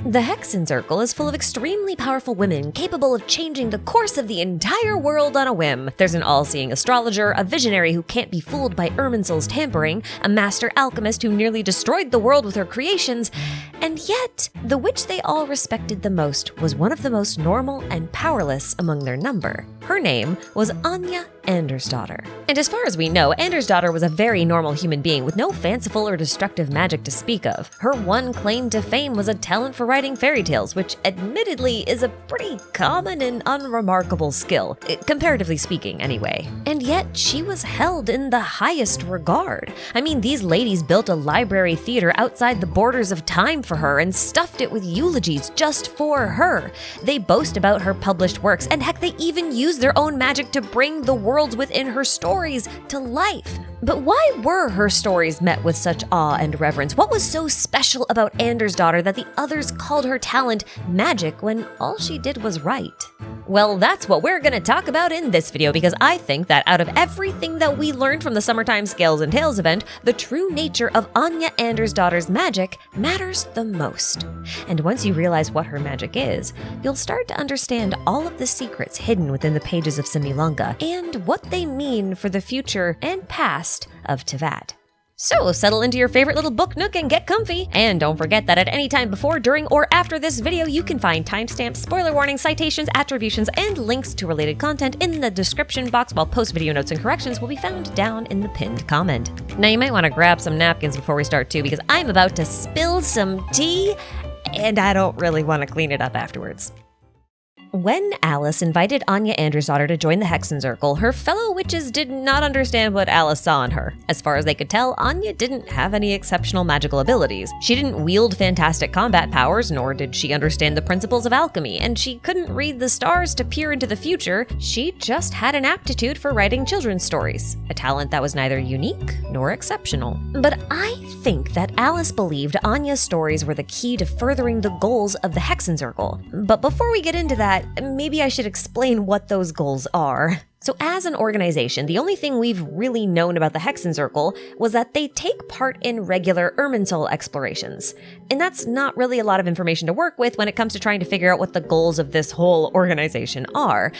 The Hexenzirkel is full of extremely powerful women capable of changing the course of the entire world on a whim. There's an all-seeing astrologer, a visionary who can't be fooled by Irminsul's tampering, a master alchemist who nearly destroyed the world with her creations, and yet, the witch they all respected the most was one of the most normal and powerless among their number. Her name was Anya Andersdottir. And as far as we know, Andersdottir was a very normal human being with no fanciful or destructive magic to speak of. Her one claim to fame was a talent for writing fairy tales, which admittedly is a pretty common and unremarkable skill, comparatively speaking anyway. And yet, she was held in the highest regard. I mean, these ladies built a library theater outside the borders of time for her and stuffed it with eulogies just for her. They boast about her published works, and heck, they even use their own magic to bring the worlds within her stories to life. But why were her stories met with such awe and reverence? What was so special about Andersdottir that the others called her talent magic when all she did was write? Well, that's what we're gonna talk about in this video, because I think that out of everything that we learned from the Summertime Scales and Tales event, the true nature of Anya Andersdottir's magic matters the most. And once you realize what her magic is, you'll start to understand all of the secrets hidden within the pages of Simulanka and what they mean for the future and past of Teyvat. So settle into your favorite little book nook and get comfy. And don't forget that at any time before, during, or after this video, you can find timestamps, spoiler warnings, citations, attributions, and links to related content in the description box, while post-video notes and corrections will be found down in the pinned comment. Now you might want to grab some napkins before we start too, because I'm about to spill some tea, and I don't really want to clean it up afterwards. When Alice invited Anya Andersdottir to join the Hexenzirkel, her fellow witches did not understand what Alice saw in her. As far as they could tell, Anya didn't have any exceptional magical abilities. She didn't wield fantastic combat powers, nor did she understand the principles of alchemy, and she couldn't read the stars to peer into the future. She just had an aptitude for writing children's stories, a talent that was neither unique nor exceptional. But I think that Alice believed Anya's stories were the key to furthering the goals of the Hexenzirkel. But before we get into that, maybe I should explain what those goals are. So as an organization, the only thing we've really known about the Hexenzirkel was that they take part in regular Irminsul explorations. And that's not really a lot of information to work with when it comes to trying to figure out what the goals of this whole organization are.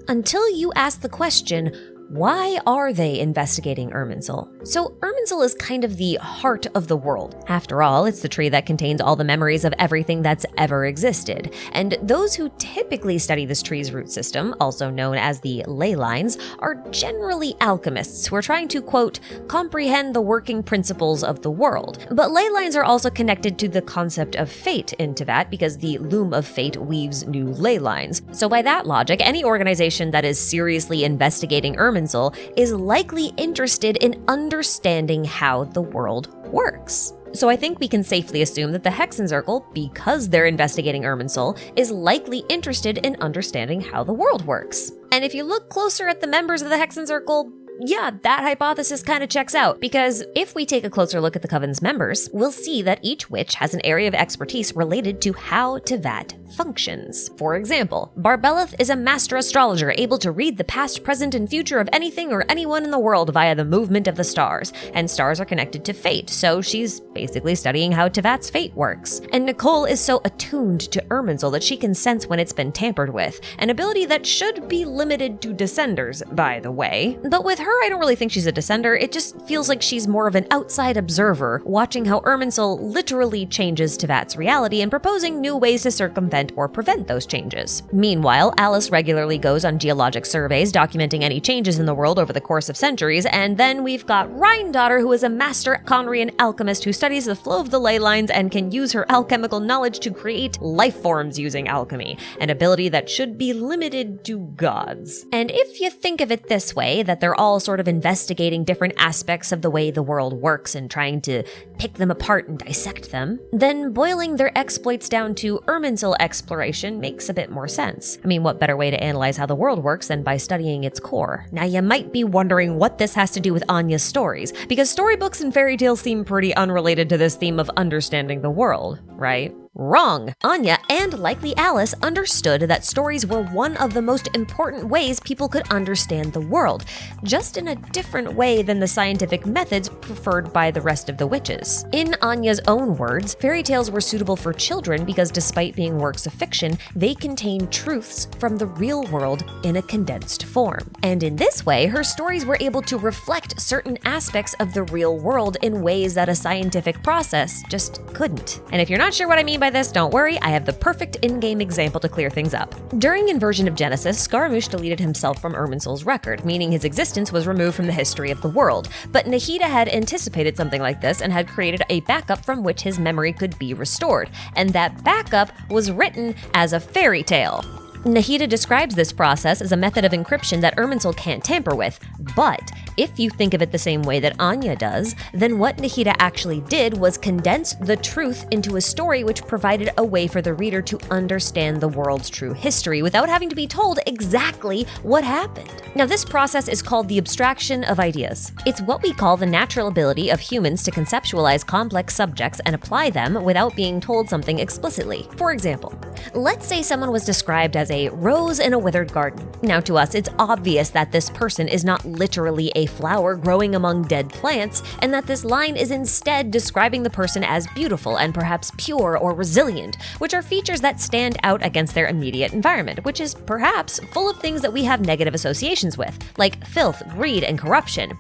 Until you ask the question, why are they investigating Irminsul? So Irminsul is kind of the heart of the world. After all, it's the tree that contains all the memories of everything that's ever existed. And those who typically study this tree's root system, also known as the ley lines, are generally alchemists who are trying to, quote, comprehend the working principles of the world. But ley lines are also connected to the concept of fate in Teyvat, because the loom of fate weaves new ley lines. So by that logic, any organization that is seriously investigating Irminsul is likely interested in understanding how the world works. So I think we can safely assume that the Hexenzirkel, because they're investigating Irminsul, is likely interested in understanding how the world works. And if you look closer at the members of the Hexenzirkel, yeah, that hypothesis kind of checks out, because if we take a closer look at the Coven's members, we'll see that each witch has an area of expertise related to how Teyvat functions. For example, Barbeleth is a master astrologer able to read the past, present, and future of anything or anyone in the world via the movement of the stars, and stars are connected to fate, so she's basically studying how Teyvat's fate works. And Nicole is so attuned to Irminsul that she can sense when it's been tampered with, an ability that should be limited to Descenders, by the way. But with her, I don't really think she's a Descender. It just feels like she's more of an outside observer, watching how Irminsul literally changes Teyvat's reality and proposing new ways to circumvent or prevent those changes. Meanwhile, Alice regularly goes on geologic surveys, documenting any changes in the world over the course of centuries, and then we've got Rhindottir, who is a master Conrian alchemist who studies the flow of the ley lines and can use her alchemical knowledge to create life forms using alchemy, an ability that should be limited to gods. And if you think of it this way, that they're all sort of investigating different aspects of the way the world works and trying to pick them apart and dissect them, then boiling their exploits down to Irminsul exploration makes a bit more sense. I mean, what better way to analyze how the world works than by studying its core? Now, you might be wondering what this has to do with Anya's stories, because storybooks and fairy tales seem pretty unrelated to this theme of understanding the world, right? Wrong. Anya, and likely Alice, understood that stories were one of the most important ways people could understand the world, just in a different way than the scientific methods preferred by the rest of the witches. In Anya's own words, fairy tales were suitable for children because despite being works of fiction, they contain truths from the real world in a condensed form. And in this way, her stories were able to reflect certain aspects of the real world in ways that a scientific process just couldn't. And if you're not sure what I mean by this, don't worry, I have the perfect in-game example to clear things up. During Inversion of Genesis, Scaramouche deleted himself from Irminsul's record, meaning his existence was removed from the history of the world. But Nahida had anticipated something like this and had created a backup from which his memory could be restored, and that backup was written as a fairy tale. Nahida describes this process as a method of encryption that Irminsul can't tamper with, but if you think of it the same way that Anya does, then what Nahida actually did was condense the truth into a story which provided a way for the reader to understand the world's true history without having to be told exactly what happened. Now, this process is called the abstraction of ideas. It's what we call the natural ability of humans to conceptualize complex subjects and apply them without being told something explicitly. For example, let's say someone was described as a rose in a withered garden. Now, to us, it's obvious that this person is not literally a flower growing among dead plants, and that this line is instead describing the person as beautiful and perhaps pure or resilient, which are features that stand out against their immediate environment, which is perhaps full of things that we have negative associations with, like filth, greed, and corruption.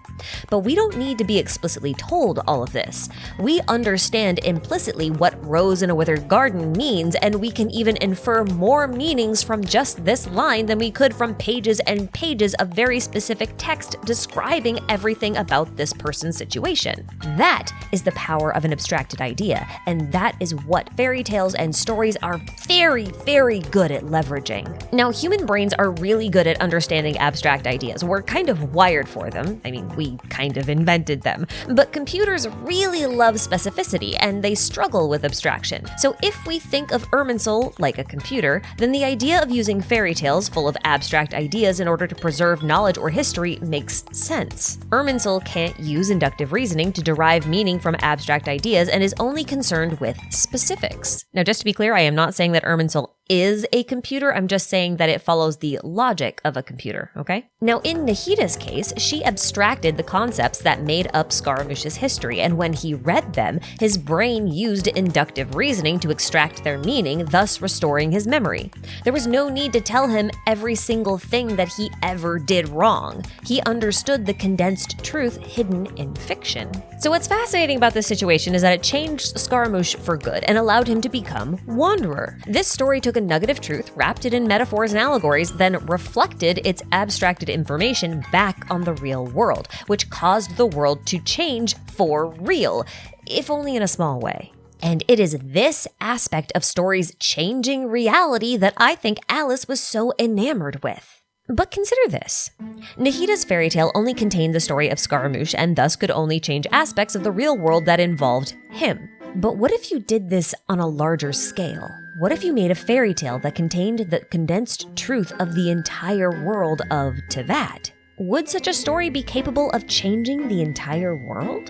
But we don't need to be explicitly told all of this. We understand implicitly what rose in a withered garden means, and we can even infer more meanings from just this line than we could from pages and pages of very specific text describing everything about this person's situation. That is the power of an abstracted idea, and that is what fairy tales and stories are very, very good at leveraging. Now, human brains are really good at understanding abstract ideas. We're kind of wired for them. I mean, we kind of invented them. But computers really love specificity, and they struggle with abstraction. So if we think of Irminsul like a computer, then the idea of using fairy tales full of abstract ideas in order to preserve knowledge or history makes sense. Irminsul can't use inductive reasoning to derive meaning from abstract ideas and is only concerned with specifics. Now, just to be clear, I am not saying that Irminsul is a computer, I'm just saying that it follows the logic of a computer, okay? Now, in Nahida's case, she abstracted the concepts that made up Scaramouche's history, and when he read them, his brain used inductive reasoning to extract their meaning, thus restoring his memory. There was no need to tell him every single thing that he ever did wrong. He understood the condensed truth hidden in fiction. So what's fascinating about this situation is that it changed Scaramouche for good and allowed him to become Wanderer. This story took a nugget of truth, wrapped it in metaphors and allegories, then reflected its abstracted information back on the real world, which caused the world to change for real, if only in a small way. And it is this aspect of stories changing reality that I think Alice was so enamored with. But consider this. Nahida's fairy tale only contained the story of Scaramouche and thus could only change aspects of the real world that involved him. But what if you did this on a larger scale? What if you made a fairy tale that contained the condensed truth of the entire world of Teyvat? Would such a story be capable of changing the entire world?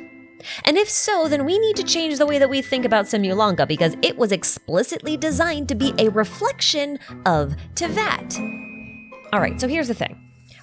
And if so, then we need to change the way that we think about Simulanka because it was explicitly designed to be a reflection of Teyvat. Alright, so here's the thing.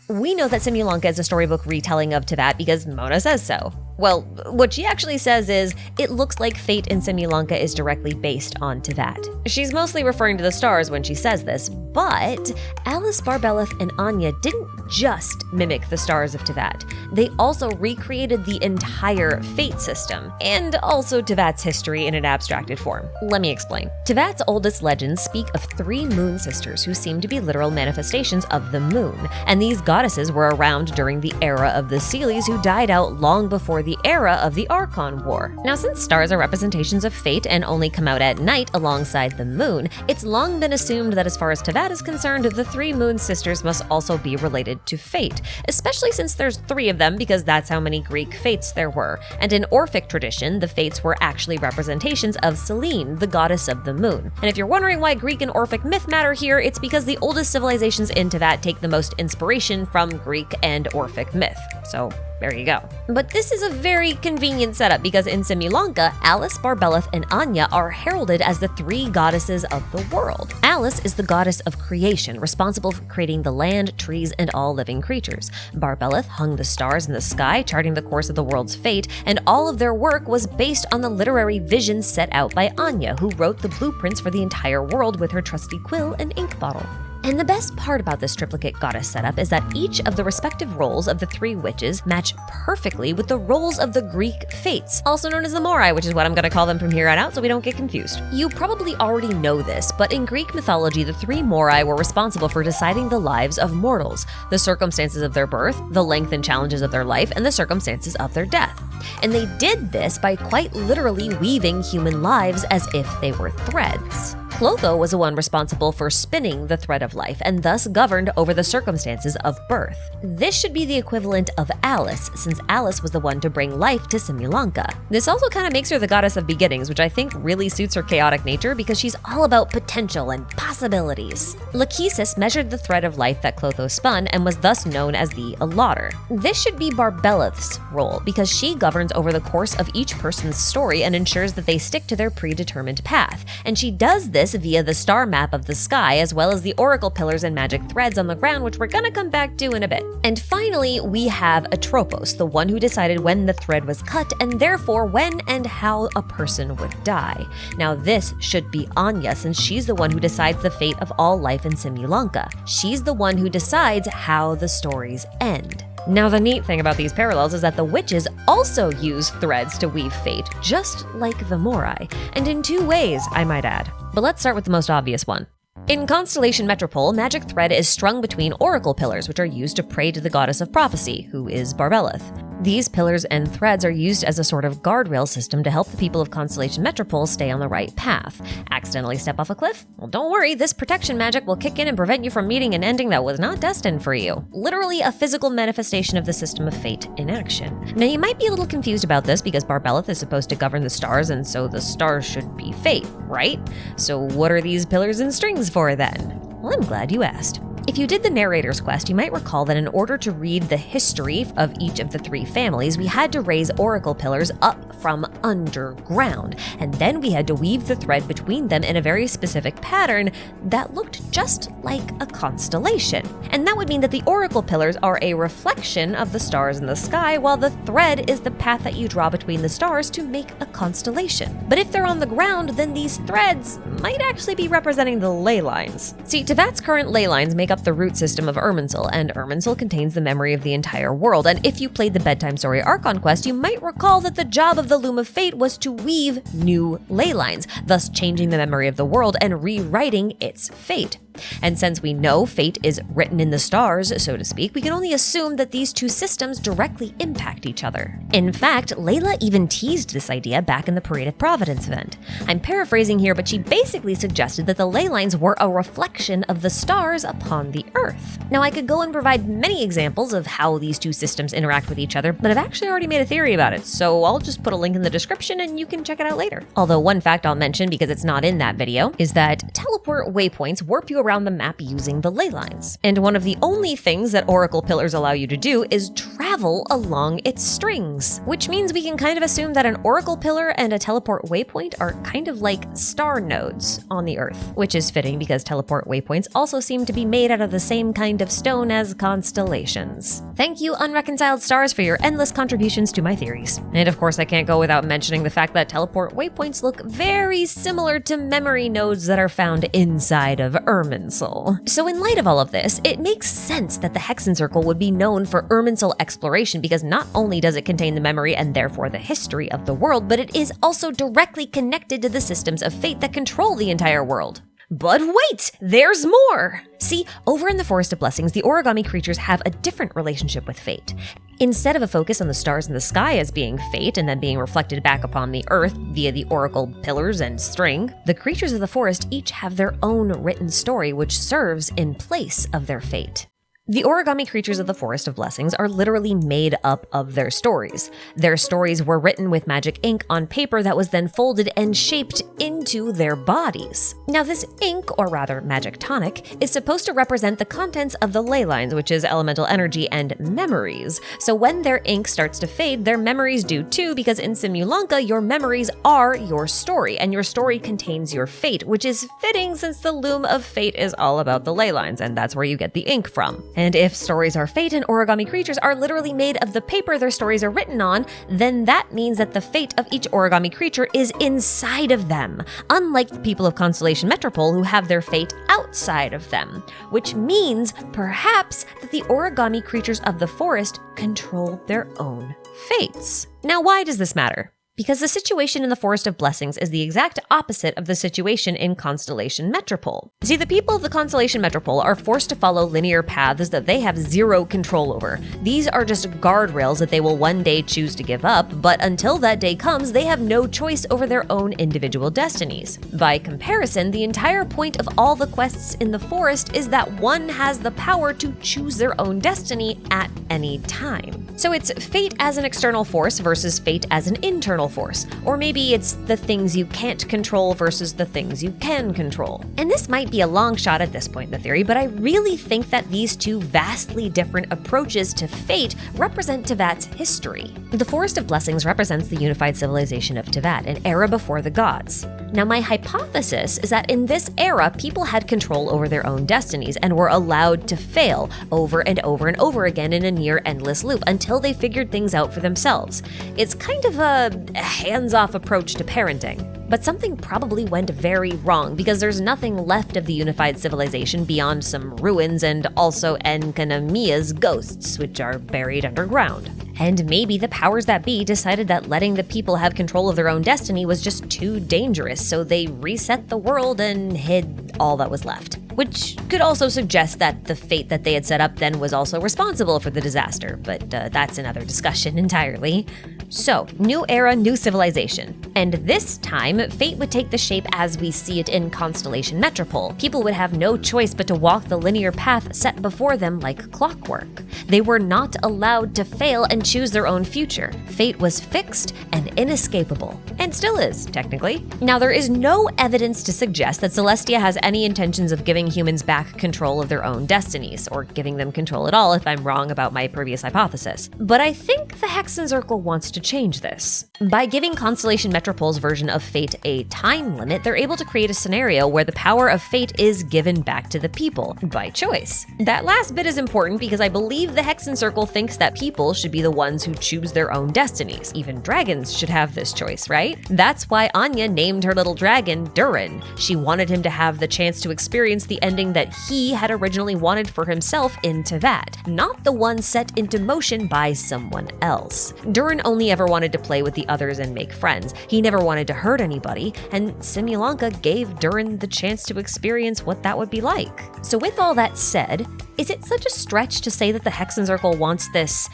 We know that Simulanka is a storybook retelling of Teyvat because Mona says so. Well, what she actually says is, it looks like fate in Simulanka is directly based on Teyvat. She's mostly referring to the stars when she says this, but Alice Barbeleth and Anya didn't just mimic the stars of Teyvat. They also recreated the entire fate system, and also Teyvat's history in an abstracted form. Let me explain. Teyvat's oldest legends speak of 3 moon sisters who seem to be literal manifestations of the moon, and these goddesses were around during the era of the Seelies who died out long before the era of the Archon War. Now, since stars are representations of fate and only come out at night alongside the moon, it's long been assumed that as far as Teyvat is concerned, the 3 moon sisters must also be related to fate, especially since there's 3 of them because that's how many Greek fates there were. And in Orphic tradition, the fates were actually representations of Selene, the goddess of the moon. And if you're wondering why Greek and Orphic myth matter here, it's because the oldest civilizations in Teyvat take the most inspiration from Greek and Orphic myth. So there you go. But this is a very convenient setup because in Simulanka, Alice, Barbeleth, and Anya are heralded as the three goddesses of the world. Alice is the goddess of creation, responsible for creating the land, trees, and all living creatures. Barbeleth hung the stars in the sky, charting the course of the world's fate, and all of their work was based on the literary visions set out by Anya, who wrote the blueprints for the entire world with her trusty quill and ink bottle. And the best part about this triplicate goddess setup is that each of the respective roles of the three witches match perfectly with the roles of the Greek fates, also known as the Moirai, which is what I'm going to call them from here on out so we don't get confused. You probably already know this, but in Greek mythology, the three Moirai were responsible for deciding the lives of mortals, the circumstances of their birth, the length and challenges of their life, and the circumstances of their death. And they did this by quite literally weaving human lives as if they were threads. Clotho was the one responsible for spinning the thread of life and thus governed over the circumstances of birth. This should be the equivalent of Alice, since Alice was the one to bring life to Simulanka. This also kind of makes her the goddess of beginnings, which I think really suits her chaotic nature because she's all about potential and possibilities. Lachesis measured the thread of life that Clotho spun and was thus known as the allotter. This should be Barbeleth's role because she governs over the course of each person's story and ensures that they stick to their predetermined path, and she does this via the star map of the sky as well as the oracle pillars and magic threads on the ground, which we're gonna come back to in a bit. And finally, we have Atropos, the one who decided when the thread was cut and therefore when and how a person would die. Now this should be Anya, since she's the one who decides the fate of all life in Simulanka. She's the one who decides how the stories end. Now the neat thing about these parallels is that the witches also use threads to weave fate, just like the Moirai, and in two ways, I might add. But let's start with the most obvious one. In Constellation Metropole, magic thread is strung between oracle pillars, which are used to pray to the goddess of prophecy, who is Barbeleth. These pillars and threads are used as a sort of guardrail system to help the people of Constellation Metropole stay on the right path. Accidentally step off a cliff? Well, don't worry, this protection magic will kick in and prevent you from meeting an ending that was not destined for you. Literally a physical manifestation of the system of fate in action. Now you might be a little confused about this because Barbeleth is supposed to govern the stars, and so the stars should be fate, right? So what are these pillars and strings for then? Well, I'm glad you asked. If you did the narrator's quest, you might recall that in order to read the history of each of the three families, we had to raise oracle pillars up from underground, and then we had to weave the thread between them in a very specific pattern that looked just like a constellation. And that would mean that the oracle pillars are a reflection of the stars in the sky, while the thread is the path that you draw between the stars to make a constellation. But if they're on the ground, then these threads might actually be representing the ley lines. See, Tevat's current ley lines make up the root system of Irminsul, and Irminsul contains the memory of the entire world. And if you played the Bedtime Story Archon Quest, you might recall that the job of the Loom of Fate was to weave new ley lines, thus changing the memory of the world and rewriting its fate. And since we know fate is written in the stars, so to speak, we can only assume that these two systems directly impact each other. In fact, Layla even teased this idea back in the Parade of Providence event. I'm paraphrasing here, but she basically suggested that the ley lines were a reflection of the stars upon the Earth. Now, I could go and provide many examples of how these two systems interact with each other, but I've actually already made a theory about it, so I'll just put a link in the description and you can check it out later. Although one fact I'll mention, because it's not in that video, is that teleport waypoints warp you around the map using the ley lines. And one of the only things that oracle pillars allow you to do is travel along its strings, which means we can kind of assume that an oracle pillar and a teleport waypoint are kind of like star nodes on the Earth, which is fitting because teleport waypoints also seem to be made out of the same kind of stone as constellations. Thank you, Unreconciled Stars, for your endless contributions to my theories. And of course, I can't go without mentioning the fact that teleport waypoints look very similar to memory nodes that are found inside of Irminsul. So in light of all of this, it makes sense that the Hexenzirkel would be known for Irminsul exploration because not only does it contain the memory and therefore the history of the world, but it is also directly connected to the systems of fate that control the entire world. But wait, there's more! See, over in the Forest of Blessings, the origami creatures have a different relationship with fate. Instead of a focus on the stars in the sky as being fate and then being reflected back upon the earth via the oracle pillars and string, the creatures of the forest each have their own written story which serves in place of their fate. The origami creatures of the Forest of Blessings are literally made up of their stories. Their stories were written with magic ink on paper that was then folded and shaped into their bodies. Now this ink, or rather magic tonic, is supposed to represent the contents of the ley lines, which is elemental energy and memories. So when their ink starts to fade, their memories do too, because in Simulanka, your memories are your story, and your story contains your fate, which is fitting since the loom of fate is all about the ley lines, and that's where you get the ink from. And if stories are fate and origami creatures are literally made of the paper their stories are written on, then that means that the fate of each origami creature is inside of them, unlike the people of Constellation Metropole who have their fate outside of them, which means perhaps that the origami creatures of the forest control their own fates. Now, why does this matter? Because the situation in the Forest of Blessings is the exact opposite of the situation in Constellation Metropole. See, the people of the Constellation Metropole are forced to follow linear paths that they have zero control over. These are just guardrails that they will one day choose to give up, but until that day comes, they have no choice over their own individual destinies. By comparison, the entire point of all the quests in the forest is that one has the power to choose their own destiny at any time. So it's fate as an external force versus fate as an internal force, or maybe it's the things you can't control versus the things you can control. And this might be a long shot at this point in the theory, but I really think that these two vastly different approaches to fate represent Tevat's history. The Forest of Blessings represents the unified civilization of Tevat, an era before the gods. Now, my hypothesis is that in this era, people had control over their own destinies and were allowed to fail over and over and over again in a near endless loop until they figured things out for themselves. It's kind of a hands-off approach to parenting. But something probably went very wrong because there's nothing left of the unified civilization beyond some ruins and also Enkanomiya's ghosts, which are buried underground. And maybe the powers that be decided that letting the people have control of their own destiny was just too dangerous, so they reset the world and hid all that was left. Which could also suggest that the fate that they had set up then was also responsible for the disaster, but that's another discussion entirely. So, new era, new civilization. And this time, fate would take the shape as we see it in Constellation Metropole. People would have no choice but to walk the linear path set before them like clockwork. They were not allowed to fail and choose their own future. Fate was fixed and inescapable. And still is, technically. Now, there is no evidence to suggest that Celestia has any intentions of giving humans back control of their own destinies, or giving them control at all if I'm wrong about my previous hypothesis. But I think the Hexenzirkel wants to change this. By giving Constellation Metropole's version of fate a time limit, they're able to create a scenario where the power of fate is given back to the people, by choice. That last bit is important because I believe the Hexenzirkel thinks that people should be the ones who choose their own destinies. Even dragons should have this choice, right? That's why Anya named her little dragon Durin. She wanted him to have the chance to experience the ending that he had originally wanted for himself in Tevat, not the one set into motion by someone else. Durin only ever wanted to play with the others and make friends. He never wanted to hurt anybody, and Simulanka gave Durin the chance to experience what that would be like. So with all that said, is it such a stretch to say that the Hexenzirkel wants this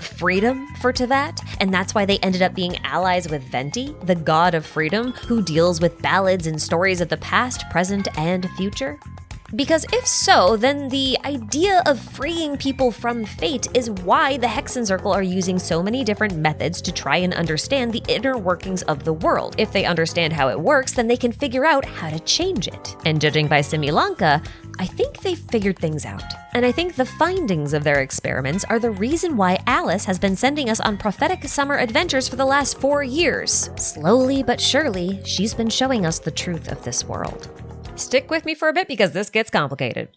freedom for Tevat, and that's why they ended up being allies with Venti, the god of freedom, who deals with ballads and stories of the past, present, and future? Because if so, then the idea of freeing people from fate is why the Hexenzirkel are using so many different methods to try and understand the inner workings of the world. If they understand how it works, then they can figure out how to change it. And judging by Simulanka, I think they've figured things out. And I think the findings of their experiments are the reason why Alice has been sending us on prophetic summer adventures for the last 4 years. Slowly but surely, she's been showing us the truth of this world. Stick with me for a bit because this gets complicated.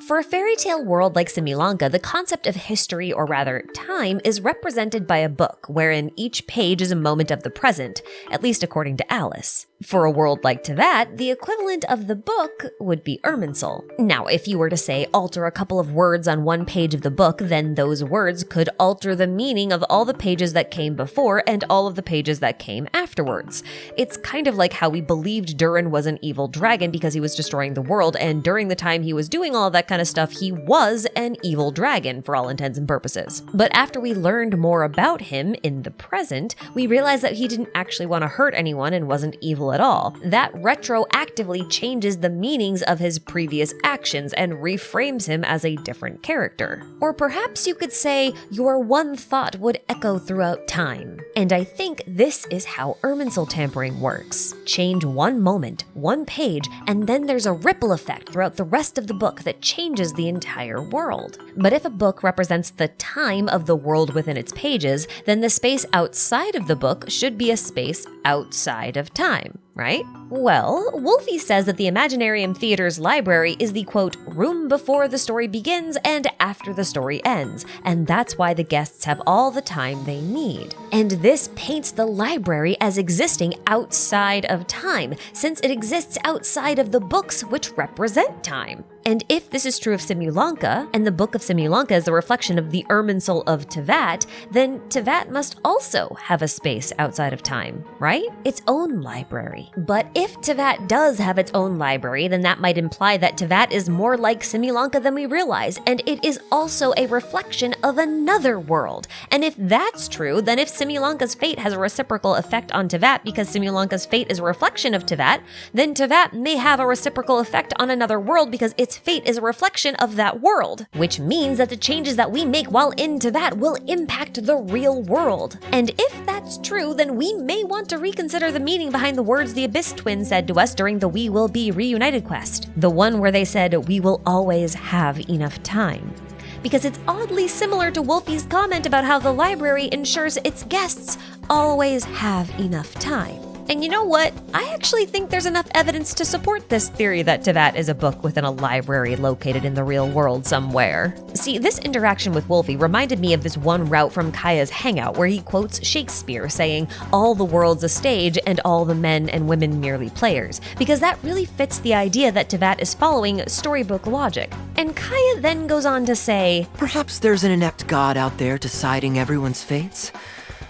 For a fairy tale world like Simulanka, the concept of history, or rather time, is represented by a book, wherein each page is a moment of the present, at least according to Alice. For a world like Tevat, the equivalent of the book would be Irminsul. Now, if you were to say alter a couple of words on one page of the book, then those words could alter the meaning of all the pages that came before and all of the pages that came afterwards. It's kind of like how we believed Durin was an evil dragon because he was destroying the world, and during the time he was doing all that kind of stuff, he was an evil dragon for all intents and purposes. But after we learned more about him in the present, we realized that he didn't actually want to hurt anyone and wasn't evil at all. That retroactively changes the meanings of his previous actions and reframes him as a different character. Or perhaps you could say your one thought would echo throughout time. And I think this is how Irminsul tampering works. Change one moment, one page, and then there's a ripple effect throughout the rest of the book that changes the entire world. But if a book represents the time of the world within its pages, then the space outside of the book should be a space outside of time, right? Well, Wolfie says that the Imaginarium Theater's library is the, quote, room before the story begins and after the story ends, and that's why the guests have all the time they need. And this paints the library as existing outside of time, since it exists outside of the books which represent time. And if this is true of Simulanka, and the Book of Simulanka is a reflection of the Irminsul of Teyvat, then Teyvat must also have a space outside of time, right? Its own library. But if Teyvat does have its own library, then that might imply that Teyvat is more like Simulanka than we realize, and it is also a reflection of another world. And if that's true, then if Simulanka's fate has a reciprocal effect on Teyvat because Simulanka's fate is a reflection of Teyvat, then Teyvat may have a reciprocal effect on another world because its fate is a reflection of that world, which means that the changes that we make while in Teyvat will impact the real world. And if that's true, then we may want to reconsider the meaning behind the words the Abyss Twins said to us during the We Will Be Reunited quest, the one where they said, "We will always have enough time." Because it's oddly similar to Wolfie's comment about how the library ensures its guests always have enough time. And you know what? I actually think there's enough evidence to support this theory that Teyvat is a book within a library located in the real world somewhere. See, this interaction with Wolfie reminded me of this one route from Kaeya's Hangout where he quotes Shakespeare saying, "All the world's a stage and all the men and women merely players," because that really fits the idea that Teyvat is following storybook logic. And Kaeya then goes on to say, "Perhaps there's an inept god out there deciding everyone's fates,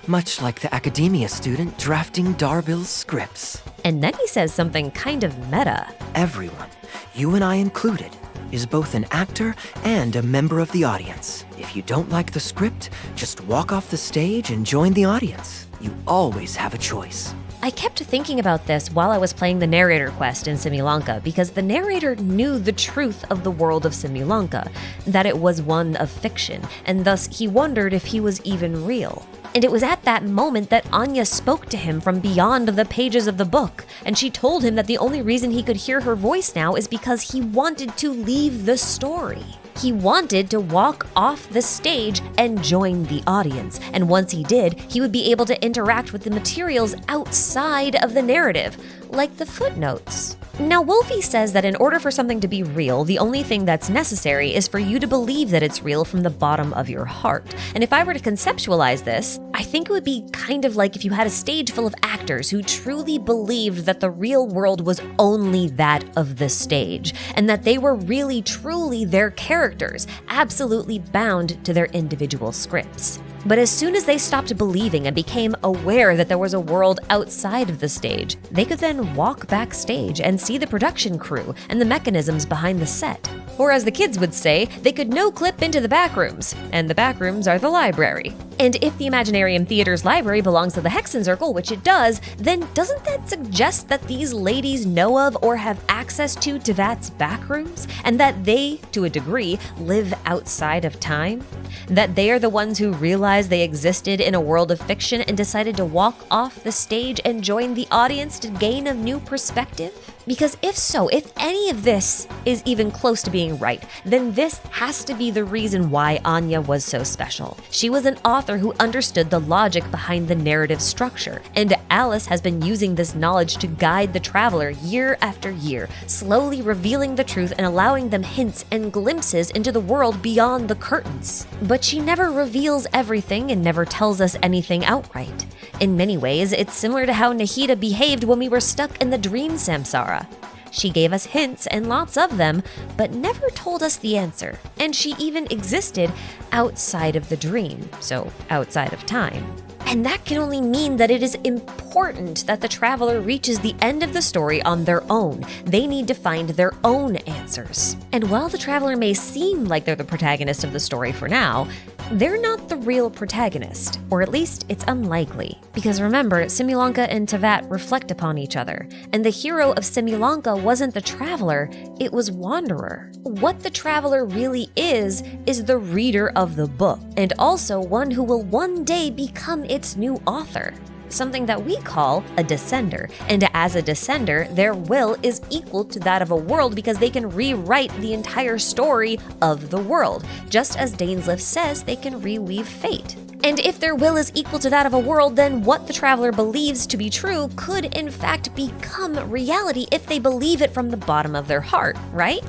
much like the academia student drafting Darbill's scripts." And then he says something kind of meta. "Everyone, you and I included, is both an actor and a member of the audience. If you don't like the script, just walk off the stage and join the audience. You always have a choice." I kept thinking about this while I was playing the narrator quest in Simulanka because the narrator knew the truth of the world of Simulanka, that it was one of fiction, and thus he wondered if he was even real. And it was at that moment that Anya spoke to him from beyond the pages of the book, and she told him that the only reason he could hear her voice now is because he wanted to leave the story. He wanted to walk off the stage and join the audience, and once he did, he would be able to interact with the materials outside of the narrative, like the footnotes. Now, Wolfie says that in order for something to be real, the only thing that's necessary is for you to believe that it's real from the bottom of your heart. And if I were to conceptualize this, I think it would be kind of like if you had a stage full of actors who truly believed that the real world was only that of the stage, and that they were really truly their characters, absolutely bound to their individual scripts. But as soon as they stopped believing and became aware that there was a world outside of the stage, they could then walk backstage and see the production crew and the mechanisms behind the set. Or as the kids would say, they could no-clip into the backrooms, and the backrooms are the library. And if the Imaginarium Theater's library belongs to the Hexenzirkel, which it does, then doesn't that suggest that these ladies know of or have access to Teyvat's backrooms? And that they, to a degree, live outside of time? That they are the ones who realized they existed in a world of fiction and decided to walk off the stage and join the audience to gain a new perspective? Because if so, if any of this is even close to being right, then this has to be the reason why Anya was so special. She was an author who understood the logic behind the narrative structure, and Alice has been using this knowledge to guide the traveler year after year, slowly revealing the truth and allowing them hints and glimpses into the world beyond the curtains. But she never reveals everything and never tells us anything outright. In many ways, it's similar to how Nahida behaved when we were stuck in the dream samsara. She gave us hints and lots of them, but never told us the answer. And she even existed outside of the dream, so outside of time. And that can only mean that it is important that the traveler reaches the end of the story on their own. They need to find their own answers. And while the traveler may seem like they're the protagonist of the story for now, they're not the real protagonist, or at least it's unlikely. Because remember, Simulanka and Teyvat reflect upon each other, and the hero of Simulanka wasn't the traveler, it was Wanderer. What the traveler really is the reader of the book, and also one who will one day become its new author. Something that we call a descender. And as a descender, their will is equal to that of a world because they can rewrite the entire story of the world, just as Dainsleif says they can reweave fate. And if their will is equal to that of a world, then what the traveler believes to be true could in fact become reality if they believe it from the bottom of their heart, right?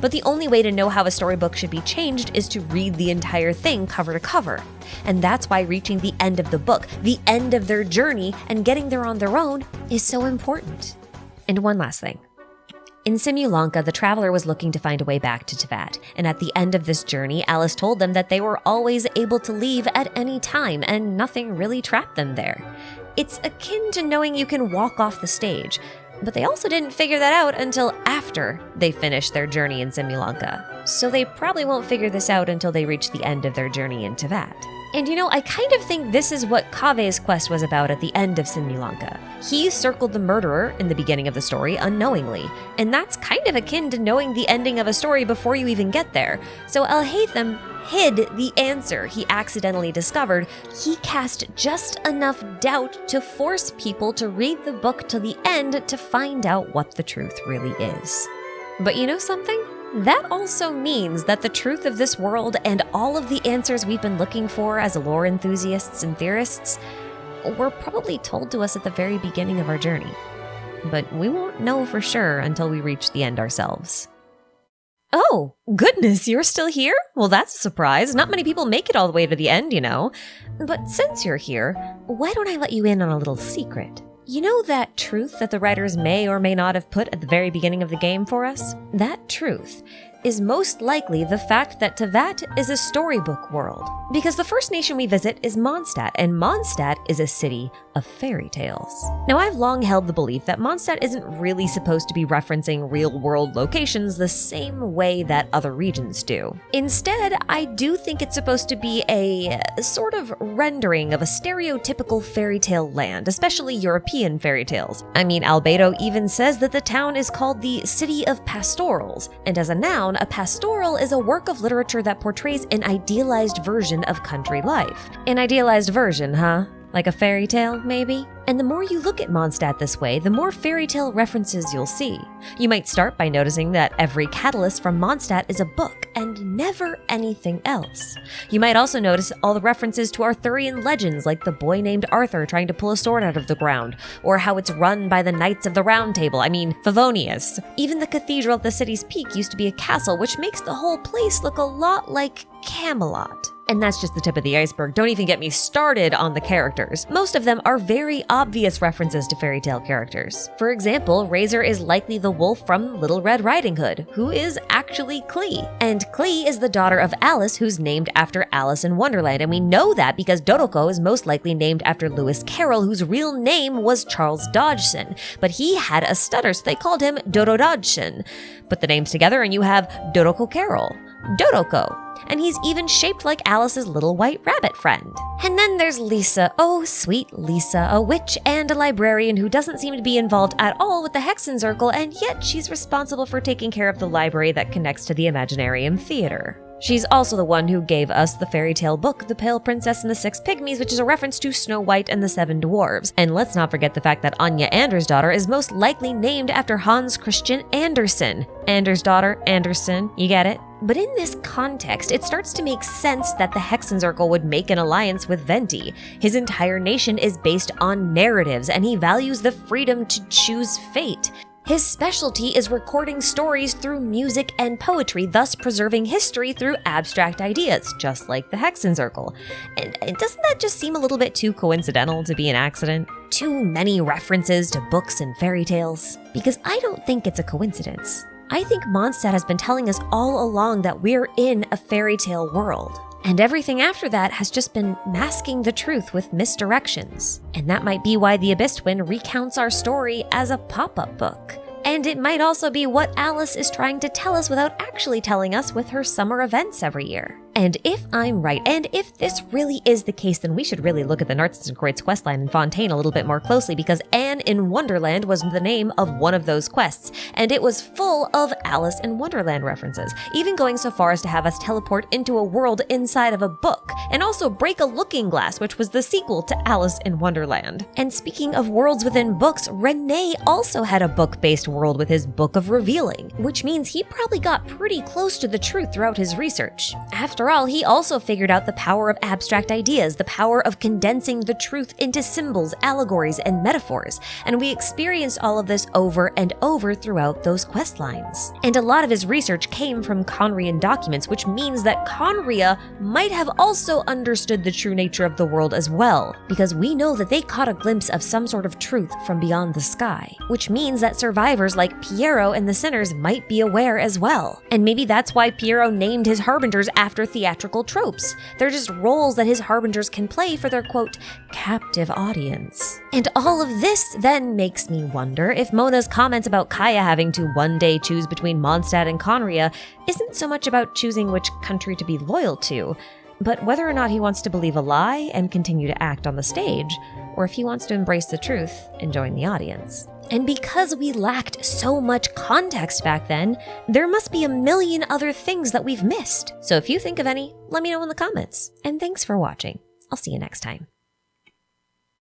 But the only way to know how a storybook should be changed is to read the entire thing cover to cover. And that's why reaching the end of the book, the end of their journey, and getting there on their own is so important. And one last thing. In Simulanka, the traveler was looking to find a way back to Teyvat, and at the end of this journey, Alice told them that they were always able to leave at any time, and nothing really trapped them there. It's akin to knowing you can walk off the stage, but they also didn't figure that out until after they finished their journey in Simulanka. So they probably won't figure this out until they reach the end of their journey in Teyvat. And I kind of think this is what Kave's quest was about at the end of Simulanka. He circled the murderer in the beginning of the story unknowingly, and that's kind of akin to knowing the ending of a story before you even get there. So Alhaitham hid the answer he accidentally discovered. He cast just enough doubt to force people to read the book to the end to find out what the truth really is. But you know something? That also means that the truth of this world and all of the answers we've been looking for as lore enthusiasts and theorists were probably told to us at the very beginning of our journey. But we won't know for sure until we reach the end ourselves. Oh, goodness, you're still here? Well, that's a surprise. Not many people make it all the way to the end, But since you're here, why don't I let you in on a little secret? You know that truth that the writers may or may not have put at the very beginning of the game for us? That truth is most likely the fact that Teyvat is a storybook world. Because the first nation we visit is Mondstadt, and Mondstadt is a city of fairy tales. Now, I've long held the belief that Mondstadt isn't really supposed to be referencing real-world locations the same way that other regions do. Instead, I do think it's supposed to be a sort of rendering of a stereotypical fairy tale land, especially European fairy tales. I mean, Albedo even says that the town is called the City of Pastorals, and as a noun, a pastoral is a work of literature that portrays an idealized version of country life. An idealized version, huh? Like a fairy tale, maybe? And the more you look at Mondstadt this way, the more fairy tale references you'll see. You might start by noticing that every catalyst from Mondstadt is a book, and never anything else. You might also notice all the references to Arthurian legends, like the boy named Arthur trying to pull a sword out of the ground, or how it's run by the Knights of the Round Table, Favonius. Even the cathedral at the city's peak used to be a castle, which makes the whole place look a lot like Camelot. And that's just the tip of the iceberg. Don't even get me started on the characters. Most of them are very obvious references to fairy tale characters. For example, Razor is likely the wolf from Little Red Riding Hood, who is actually Klee. And Klee is the daughter of Alice, who's named after Alice in Wonderland. And we know that because Dodoko is most likely named after Lewis Carroll, whose real name was Charles Dodgson. But he had a stutter, so they called him Dodo Dodgson. Put the names together and you have Dodoko Carroll. Dodoko. And he's even shaped like Alice's little white rabbit friend. And then there's Lisa, oh sweet Lisa, a witch and a librarian who doesn't seem to be involved at all with the Hexenzirkel, and yet she's responsible for taking care of the library that connects to the Imaginarium Theater. She's also the one who gave us the fairy tale book, The Pale Princess and the Six Pygmies, which is a reference to Snow White and the Seven Dwarves. And let's not forget the fact that Anya Andersdottir is most likely named after Hans Christian Andersen. Andersdottir, Andersen, you get it? But in this context, it starts to make sense that the Hexenzirkel would make an alliance with Venti. His entire nation is based on narratives, and he values the freedom to choose fate. His specialty is recording stories through music and poetry, thus preserving history through abstract ideas, just like the Hexenzirkel. And doesn't that just seem a little bit too coincidental to be an accident? Too many references to books and fairy tales? Because I don't think it's a coincidence. I think Mondstadt has been telling us all along that we're in a fairy tale world. And everything after that has just been masking the truth with misdirections. And that might be why the Abyss Twin recounts our story as a pop-up book. And it might also be what Alice is trying to tell us without actually telling us with her summer events every year. And if I'm right, and if this really is the case, then we should really look at the Narcissenkreuz questline in Fontaine a little bit more closely, because Anne in Wonderland was the name of one of those quests, and it was full of Alice in Wonderland references, even going so far as to have us teleport into a world inside of a book, and also break a looking glass, which was the sequel to Alice in Wonderland. And speaking of worlds within books, René also had a book-based world with his Book of Revealing, which means he probably got pretty close to the truth throughout his research. After all, he also figured out the power of abstract ideas, the power of condensing the truth into symbols, allegories, and metaphors, and we experienced all of this over and over throughout those quest lines. And a lot of his research came from Conrian documents, which means that Conria might have also understood the true nature of the world as well, because we know that they caught a glimpse of some sort of truth from beyond the sky, which means that survivors like Piero and the Sinners might be aware as well. And maybe that's why Piero named his Harbingers after theatrical tropes. They're just roles that his Harbingers can play for their, quote, captive audience. And all of this then makes me wonder if Mona's comments about Kaeya having to one day choose between Mondstadt and Conria isn't so much about choosing which country to be loyal to, but whether or not he wants to believe a lie and continue to act on the stage, or if he wants to embrace the truth and join the audience. And because we lacked so much context back then, there must be a million other things that we've missed. So if you think of any, let me know in the comments. And thanks for watching. I'll see you next time.